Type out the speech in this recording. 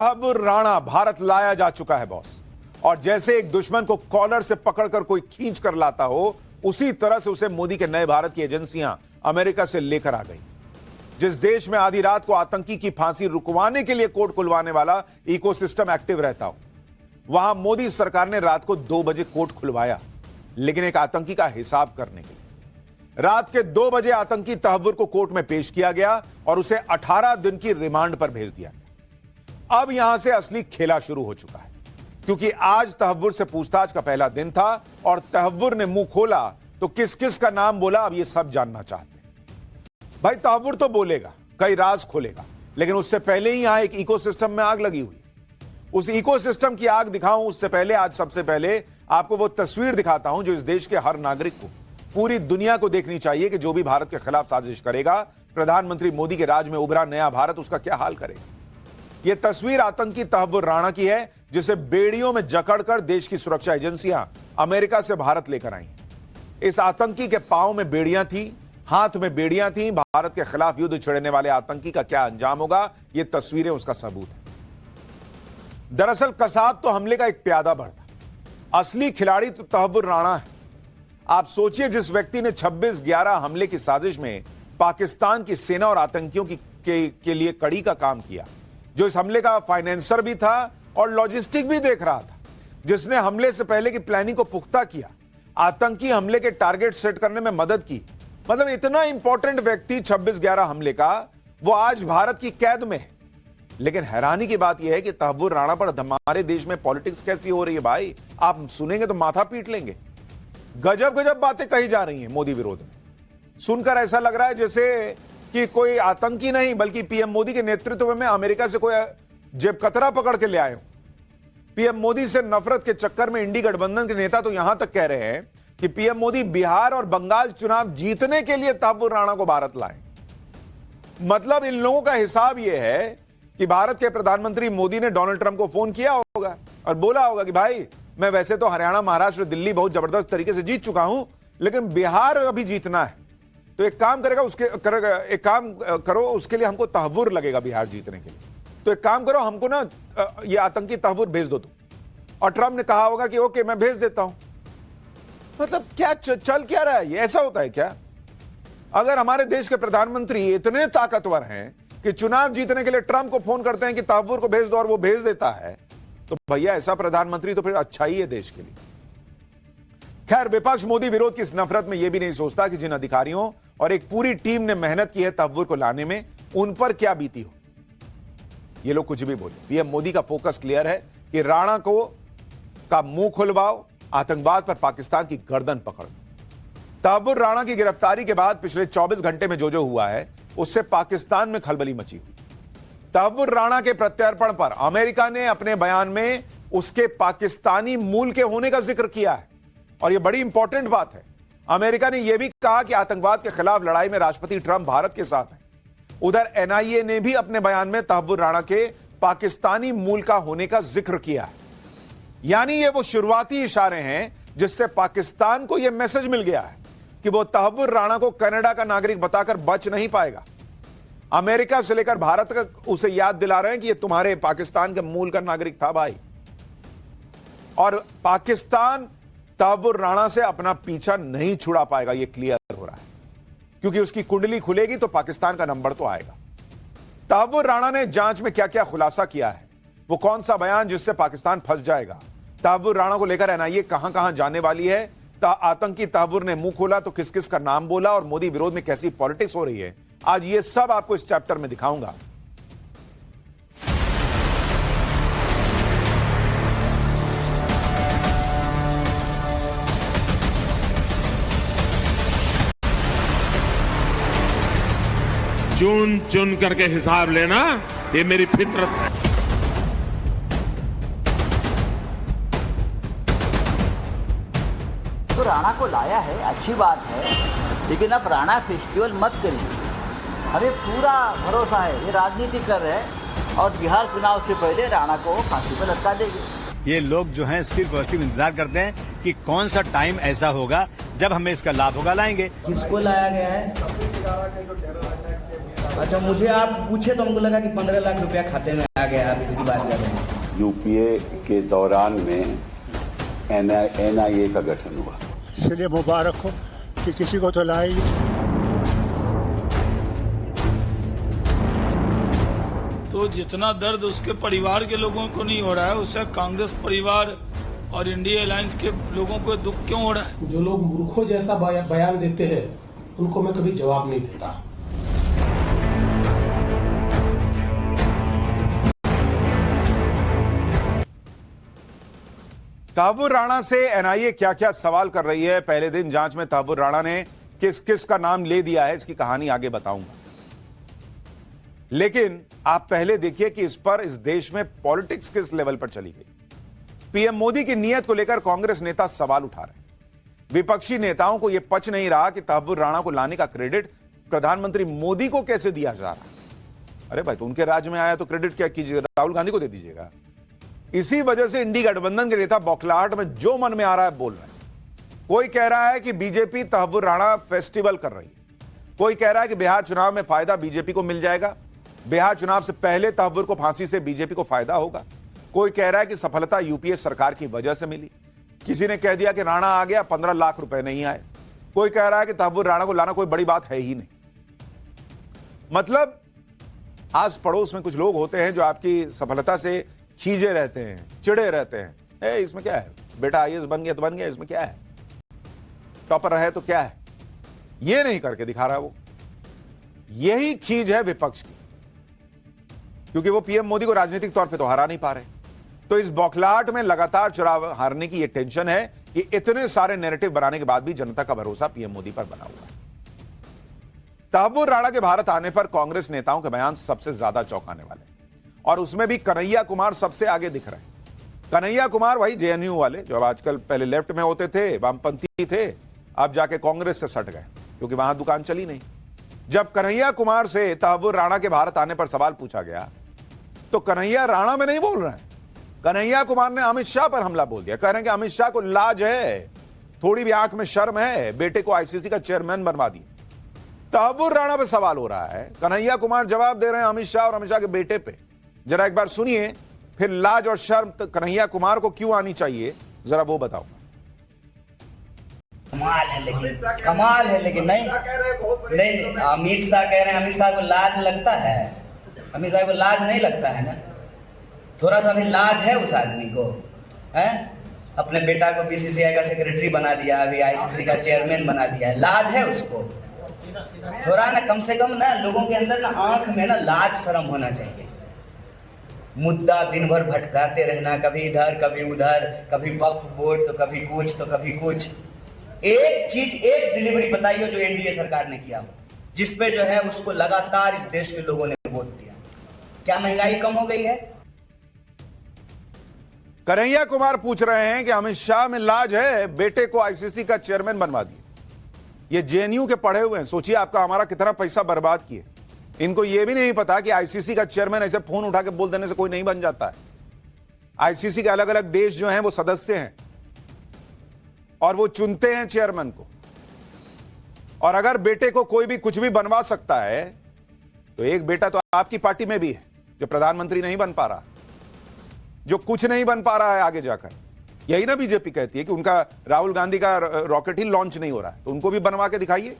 अब राणा भारत लाया जा चुका है बॉस, और जैसे एक दुश्मन को कॉलर से पकड़कर कोई खींच कर लाता हो, उसी तरह से उसे मोदी के नए भारत की एजेंसियां अमेरिका से लेकर आ गई। जिस देश में आधी रात को आतंकी की फांसी रुकवाने के लिए कोर्ट खुलवाने वाला इकोसिस्टम एक्टिव रहता हो, वहां मोदी सरकार ने रात को 2 बजे कोर्ट खुलवाया, लेकिन एक आतंकी का हिसाब करने के लिए। रात के 2 बजे आतंकी तहव्वुर को कोर्ट में पेश किया गया और उसे 18 दिन की रिमांड पर भेज दिया गया। अब यहां से असली खेला शुरू हो चुका है, क्योंकि आज तहव्वुर से पूछताछ का पहला दिन था और तहव्वुर ने मुंह खोला तो किस किस का नाम बोला, अब ये सब जानना चाहते हैं। भाई तहव्वुर तो बोलेगा, कई राज खोलेगा, लेकिन उससे पहले ही यहां एक इकोसिस्टम में आग लगी हुई। उस इकोसिस्टम की आग दिखाऊं उससे पहले आज सबसे पहले आपको वो तस्वीर दिखाता हूं जो इस देश के हर नागरिक को, पूरी दुनिया को देखनी चाहिए कि जो भी भारत के खिलाफ साजिश करेगा, प्रधानमंत्री मोदी के राज में उभरा नया भारत उसका क्या हाल करेगा। यह तस्वीर आतंकी तहव्वुर राणा की है, जिसे बेड़ियों में जकड़कर देश की सुरक्षा एजेंसियां अमेरिका से भारत लेकर आई। इस आतंकी के पांव में बेड़ियां थी, हाथ में बेड़ियां थी। भारत के खिलाफ युद्ध छेड़ने वाले आतंकी का क्या अंजाम होगा, ये तस्वीरें उसका सबूत है। दरअसल कसाब तो हमले का एक प्यादा भर था, असली खिलाड़ी तो तहव्वुर राणा है। आप सोचिए, जिस व्यक्ति ने 26/11 हमले की साजिश में पाकिस्तान की सेना और आतंकियों के लिए कड़ी का काम किया, जो इस हमले का फाइनेंसर भी था और लॉजिस्टिक भी देख रहा था, जिसने हमले से पहले की प्लानिंग को पुख्ता किया, आतंकी हमले के टारगेट सेट करने में मदद की। मतलब इतना इंपॉर्टेंट व्यक्ति 26/11 हमले का, वो आज भारत की कैद में है। लेकिन हैरानी की बात यह है कि तहव्वुर राणा पर हमारे देश में पॉलिटिक्स कैसी हो रही है भाई, आप सुनेंगे तो माथा पीट लेंगे। गजब गजब बातें कही जा रही हैं मोदी विरोध में। सुनकर ऐसा लग रहा है जैसे कि कोई आतंकी नहीं, बल्कि पीएम मोदी के नेतृत्व में अमेरिका से कोई जेब कतरा पकड़ के ले आए हो। पीएम मोदी से नफरत के चक्कर में इंडी गठबंधन के नेता तो यहां तक कह रहे हैं कि पीएम मोदी बिहार और बंगाल चुनाव जीतने के लिए तहव्वुर राणा को भारत लाए। मतलब इन लोगों का हिसाब यह है कि भारत के प्रधानमंत्री मोदी ने डोनाल्ड ट्रंप को फोन किया होगा और बोला होगा कि भाई मैं वैसे तो हरियाणा, महाराष्ट्र, दिल्ली बहुत जबरदस्त तरीके से जीत चुका हूं, लेकिन बिहार अभी जीतना है, तो एक काम करो, उसके लिए हमको तहव्वुर लगेगा बिहार जीतने के लिए। तो एक काम करो, हमको ना ये आतंकी तहव्वुर भेज दो तुम। और ट्रंप ने कहा होगा कि ओके मैं भेज देता हूं। मतलब क्या चल क्या रहा है, ये ऐसा होता है क्या? अगर हमारे देश के प्रधानमंत्री इतने ताकतवर हैं कि चुनाव जीतने के लिए ट्रंप को फोन करते हैं कि तहव्वुर को भेज दो और वो भेज देता है, तो भैया ऐसा प्रधानमंत्री तो फिर अच्छा ही है देश के लिए। खैर, विपक्ष मोदी विरोध की इस नफरत में यह भी नहीं सोचता कि जिन अधिकारियों और एक पूरी टीम ने मेहनत की है तहव्वुर को लाने में, उन पर क्या बीती हो। ये लोग कुछ भी बोले, पीएम मोदी का फोकस क्लियर है कि राणा का मुंह खुलवाओ, आतंकवाद पर पाकिस्तान की गर्दन पकड़ो। तहव्वुर राणा की गिरफ्तारी के बाद पिछले 24 घंटे में जो हुआ है, उससे पाकिस्तान में खलबली मची हुई। तहव्वुर राणा के प्रत्यर्पण पर अमेरिका ने अपने बयान में उसके पाकिस्तानी मूल के होने का जिक्र किया है, और यह बड़ी इंपॉर्टेंट बात है। अमेरिका ने यह भी कहा कि आतंकवाद के खिलाफ लड़ाई में राष्ट्रपति ट्रंप भारत के साथ है। उधर एनआईए ने भी अपने बयान में तहव्वुर राणा के पाकिस्तानी मूल का होने का जिक्र किया है। यानी ये वो शुरुआती इशारे हैं जिससे पाकिस्तान को यह मैसेज मिल गया है कि वो तहव्वुर राणा को कनाडा का नागरिक बताकर बच नहीं पाएगा। अमेरिका से लेकर भारत तक उसे याद दिला रहे हैं कि ये तुम्हारे पाकिस्तान के मूल का नागरिक था भाई, और पाकिस्तान तहव्वुर राणा से अपना पीछा नहीं छुड़ा पाएगा, यह क्लियर हो रहा है, क्योंकि उसकी कुंडली खुलेगी तो पाकिस्तान का नंबर तो आएगा। तहव्वुर राणा ने जांच में क्या क्या खुलासा किया है, वो कौन सा बयान जिससे पाकिस्तान फंस जाएगा, तहव्वुर राणा को लेकर एनआईए कहां कहां जाने वाली है, आतंकी तहव्वुर ने मुंह खोला तो किस किस का नाम बोला, और मोदी विरोध में कैसी पॉलिटिक्स हो रही है, आज ये सब आपको इस चैप्टर में दिखाऊंगा। चुन चुन करके हिसाब लेना, ये मेरी फितरत है। तो राणा को लाया है, अच्छी बात है, लेकिन अब राणा फेस्टिवल मत करिए। हमें पूरा भरोसा है ये राजनीति कर रहे हैं और बिहार चुनाव से पहले राणा को फांसी पर लटका देंगे। ये लोग जो हैं सिर्फ और सिर्फ इंतजार करते हैं कि कौन सा टाइम ऐसा होगा जब हमें इसका लाभ होगा, लाएंगे। किसको लाया गया है? अच्छा, मुझे आप पूछे तो हमको लगा कि 15 लाख रुपया खाते में आ गया, आप इसकी बात कर रहे हैं। यूपीए के दौरान में एनआईए का गठन हुआ। इसलिए मुबारक हो कि किसी को तो लाई। तो जितना दर्द उसके परिवार के लोगों को नहीं हो रहा है, उससे कांग्रेस परिवार और इंडिया अलायंस के लोगों को दुख क्यों हो रहा है? जो लोग मूर्खों जैसा बयान देते हैं उनको मैं कभी जवाब नहीं देता। तहव्वुर राणा से एनआईए क्या क्या सवाल कर रही है। पहले दिन जांच में तहव्वुर राणा ने किस किस का नाम ले दिया है, इसकी कहानी आगे बताऊंगा। लेकिन आप पहले देखिए कि इस पर इस देश में पॉलिटिक्स किस लेवल पर चली गई। पीएम मोदी की नीयत को लेकर कांग्रेस नेता सवाल उठा रहे हैं। विपक्षी नेताओं को यह पच नहीं रहा कि तहव्वुर राणा को लाने का क्रेडिट प्रधानमंत्री मोदी को कैसे दिया जा रहा है। अरे भाई, तो उनके राज्य में आया तो क्रेडिट क्या कीजिएगा, राहुल गांधी को दे दीजिएगा। इसी वजह से इंडी गठबंधन के नेता बौखलाहट में जो मन में आ रहा है बोल रहे हैं। कोई कह रहा है कि बीजेपी तहव्वुर राणा फेस्टिवल कर रही है, कोई कह रहा है कि बिहार चुनाव में फायदा बीजेपी को मिल जाएगा, बिहार चुनाव से पहले तहव्वुर को फांसी से बीजेपी को फायदा होगा, कोई कह रहा है कि सफलता यूपीए सरकार की वजह से मिली, किसी ने कह दिया कि राणा आ गया 15 लाख रुपए नहीं आए, कोई कह रहा है कि तहव्वुर राणा को लाना कोई बड़ी बात है ही नहीं। मतलब आस पड़ोस में कुछ लोग होते हैं जो आपकी सफलता से खींचे रहते हैं, चिड़े रहते हैं। इसमें क्या है, बेटा आईएएस बन गया तो बन गया, इसमें क्या है, टॉपर रहे तो क्या है, ये नहीं करके दिखा रहा वो। यही खींच है विपक्ष की, क्योंकि वो पीएम मोदी को राजनीतिक तौर पे तो हरा नहीं पा रहे। तो इस बौखलाहट में लगातार चुनाव हारने की ये टेंशन है कि इतने सारे नैरेटिव बनाने के बाद भी जनता का भरोसा पीएम मोदी पर बना हुआ है। तहव्वुर राणा के भारत आने पर कांग्रेस नेताओं के बयान सबसे ज्यादा चौंकाने वाले, और उसमें भी कन्हैया कुमार सबसे आगे दिख रहे हैं। कन्हैया कुमार वही जेएनयू वाले जो अब आजकल पहले लेफ्ट में होते थे, वामपंथी थे, अब जाके कांग्रेस से सट गए क्योंकि वहां दुकान चली नहीं। जब कन्हैया कुमार से तहव्वुर राणा के भारत आने पर सवाल पूछा गया तो कन्हैया राणा में नहीं बोल रहे हैं, कन्हैया कुमार ने अमित शाह पर हमला बोल दिया। कह रहे हैं कि अमित शाह को लाज है, थोड़ी भी आंख में शर्म है, बेटे को आईसीसी का चेयरमैन बनवा दिया। तहव्वुर राणा पे सवाल हो रहा है, कन्हैया कुमार जवाब दे रहे हैं अमित शाह और अमित शाह के बेटे पे। जरा एक बार सुनिए, फिर लाज और शर्म कन्हैया कुमार को क्यों आनी चाहिए, जरा वो बताओ। कमाल है लेकिन नहीं, अमित शाह कह रहे हैं, अमित शाह को लाज लगता है, अमित शाह को लाज नहीं लगता है ना, थोड़ा सा भी लाज है उस आदमी को, है? अपने बेटा को बीसीसीआई का सेक्रेटरी बना दिया, अभी आईसीसी का चेयरमैन बना दिया, लाज है उसको। थोड़ा ना कम से कम ना लोगों के अंदर ना आंख में ना लाज शर्म होना चाहिए। मुद्दा दिन भर भटकाते रहना, कभी इधर कभी उधर, कभी वक्फ बोर्ड तो कभी कुछ तो कभी कुछ। एक चीज, एक डिलीवरी बताइए जो एनडीए सरकार ने किया हो, जिसपे जो है उसको लगातार इस देश के लोगों ने वोट दिया। क्या महंगाई कम हो गई है? कन्हैया कुमार पूछ रहे हैं कि अमित शाह में लाज है, बेटे को आईसीसी का चेयरमैन बनवा दिए। ये जेएनयू के पढ़े हुए हैं, सोचिए आपका हमारा कितना पैसा बर्बाद किए। इनको यह भी नहीं पता कि आईसीसी का चेयरमैन ऐसे फोन उठा के बोल देने से कोई नहीं बन जाता है। आईसीसी के अलग अलग देश जो हैं वो सदस्य हैं और वो चुनते हैं चेयरमैन को। और अगर बेटे को कोई भी कुछ भी बनवा सकता है तो एक बेटा तो आपकी पार्टी में भी है जो प्रधानमंत्री नहीं बन पा रहा, जो कुछ नहीं बन पा रहा है आगे जाकर। यही ना बीजेपी कहती है कि उनका राहुल गांधी का रॉकेट ही लॉन्च नहीं हो रहा है, तो उनको भी बनवा के दिखाइए।